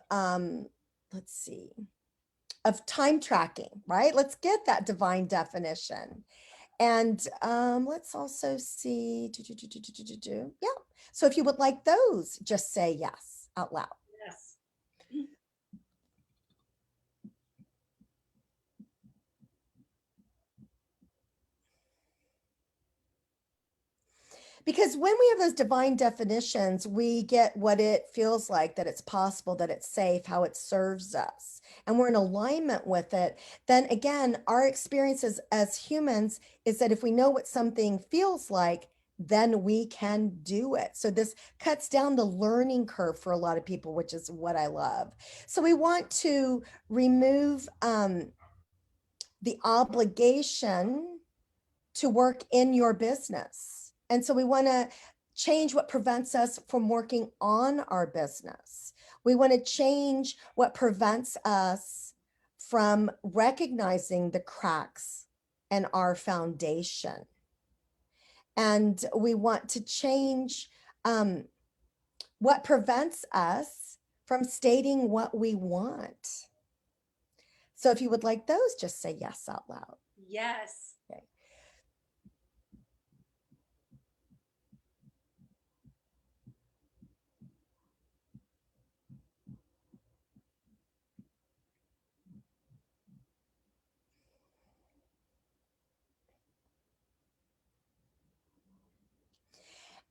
let's see, of time tracking, right? Let's get that divine definition. And let's also see, yeah. So if you would like those, just say yes out loud. Yes. Because when we have those divine definitions, we get what it feels like, that it's possible, that it's safe, how it serves us, and we're in alignment with it. Then again, our experiences as humans is that if we know what something feels like, then we can do it. So this cuts down the learning curve for a lot of people, which is what I love. So we want to remove the obligation to work in your business. And so we want to change what prevents us from working on our business. We want to change what prevents us from recognizing the cracks in our foundation. And we want to change what prevents us from stating what we want. So if you would like those, just say yes out loud. Yes. Okay.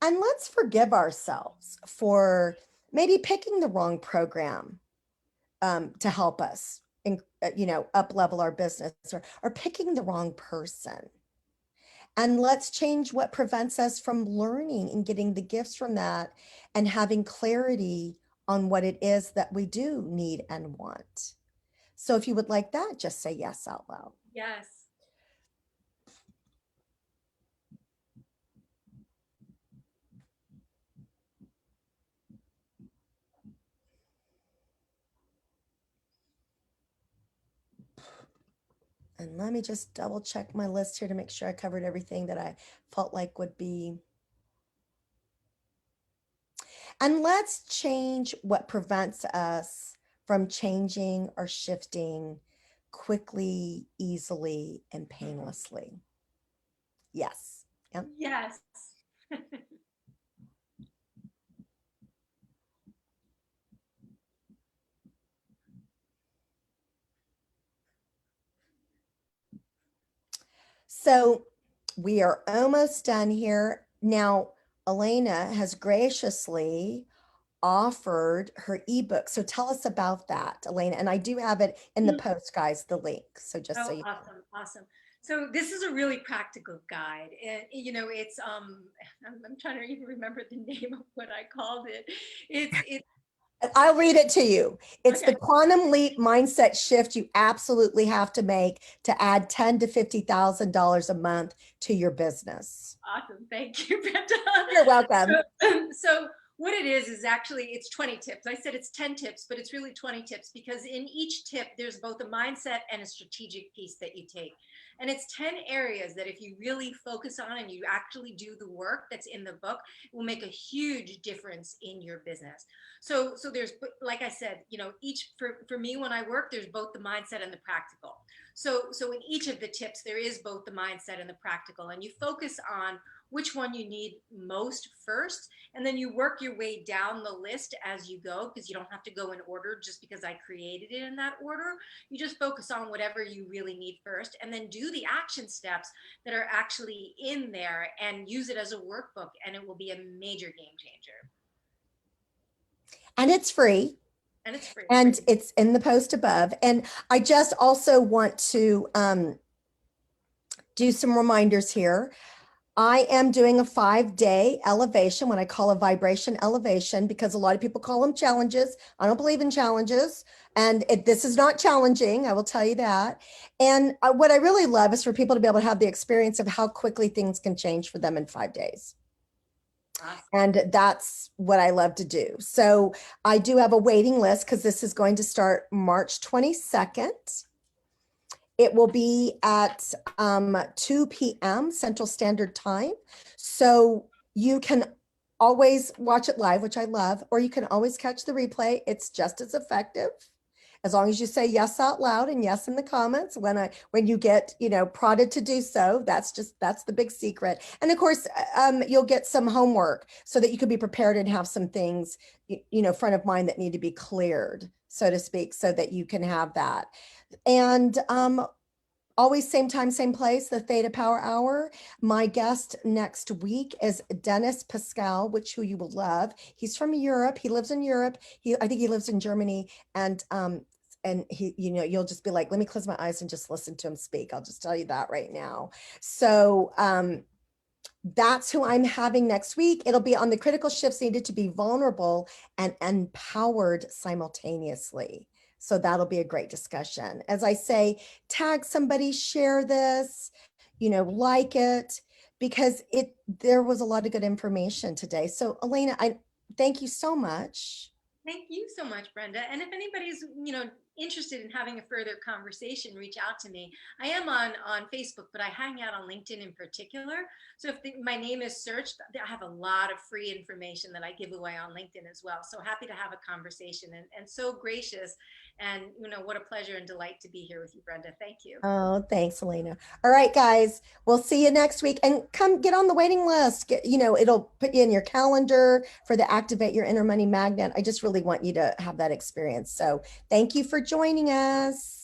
And let's forgive ourselves for maybe picking the wrong program to help us, up level our business, or picking the wrong person. And let's change what prevents us from learning and getting the gifts from that and having clarity on what it is that we do need and want. So if you would like that, just say yes out loud. Yes. And let me just double check my list here to make sure I covered everything that I felt like would be. And let's change what prevents us from changing or shifting quickly, easily, and painlessly. Yes. Yep. Yes. So we are almost done here. Now, Alaina has graciously offered her ebook. So tell us about that, Alaina. And I do have it in the post, guys, the link. So just so Oh, you know. awesome. Awesome. So this is a really practical guide, and it's I'm trying to even remember the name of what I called it. It's I'll read it to you. It's okay. the quantum leap mindset shift you absolutely have to make to add $10,000 to $50,000 a month to your business. Awesome. Thank you, Brenda. You're welcome. So what it is actually it's 20 tips. I said it's 10 tips, but it's really 20 tips because in each tip there's both a mindset and a strategic piece that you take. And it's 10 areas that if you really focus on and you actually do the work that's in the book, it will make a huge difference in your business. So there's, like I said, each for me when I work, there's both the mindset and the practical. So in each of the tips, there is both the mindset and the practical, and you focus on which one you need most first, and then you work your way down the list as you go, because you don't have to go in order just because I created it in that order. You just focus on whatever you really need first, and then do the action steps that are actually in there and use it as a workbook, and it will be a major game changer. And it's free. And it's free. And it's in the post above. And I just also want to do some reminders here. I am doing a 5-day elevation, what I call a vibration elevation, because a lot of people call them challenges. I don't believe in challenges. And this is not challenging, I will tell you that. And what I really love is for people to be able to have the experience of how quickly things can change for them in 5 days. Awesome. And that's what I love to do. So I do have a waiting list because this is going to start March 22nd. It will be at 2 p.m. Central Standard Time. So you can always watch it live, which I love, or you can always catch the replay. It's just as effective. As long as you say yes out loud and yes in the comments when you get prodded to do so. That's the big secret. And of course, you'll get some homework so that you can be prepared and have some things front of mind that need to be cleared, so to speak, so that you can have that. And always same time, same place, the Theta Power Hour. My guest next week is Dennis Pascal, who you will love. He's from Europe. He lives in Europe. I think he lives in Germany. And he, you'll just be like, let me close my eyes and just listen to him speak. I'll just tell you that right now. So that's who I'm having next week. It'll be on the critical shifts needed to be vulnerable and empowered simultaneously. So that'll be a great discussion. As I say, tag somebody, share this, like it, because there was a lot of good information today. So Alaina, I thank you so much. Thank you so much, Brenda. And if anybody's, interested in having a further conversation, reach out to me. I am on Facebook, but I hang out on LinkedIn in particular. So if my name is searched, I have a lot of free information that I give away on LinkedIn as well. So happy to have a conversation and so gracious. And, what a pleasure and delight to be here with you, Brenda. Thank you. Oh, thanks, Alaina. All right, guys, we'll see you next week, and come get on the waiting list. It'll put you in your calendar for the Activate Your Inner Money Magnet. I just really want you to have that experience. So thank you for joining us.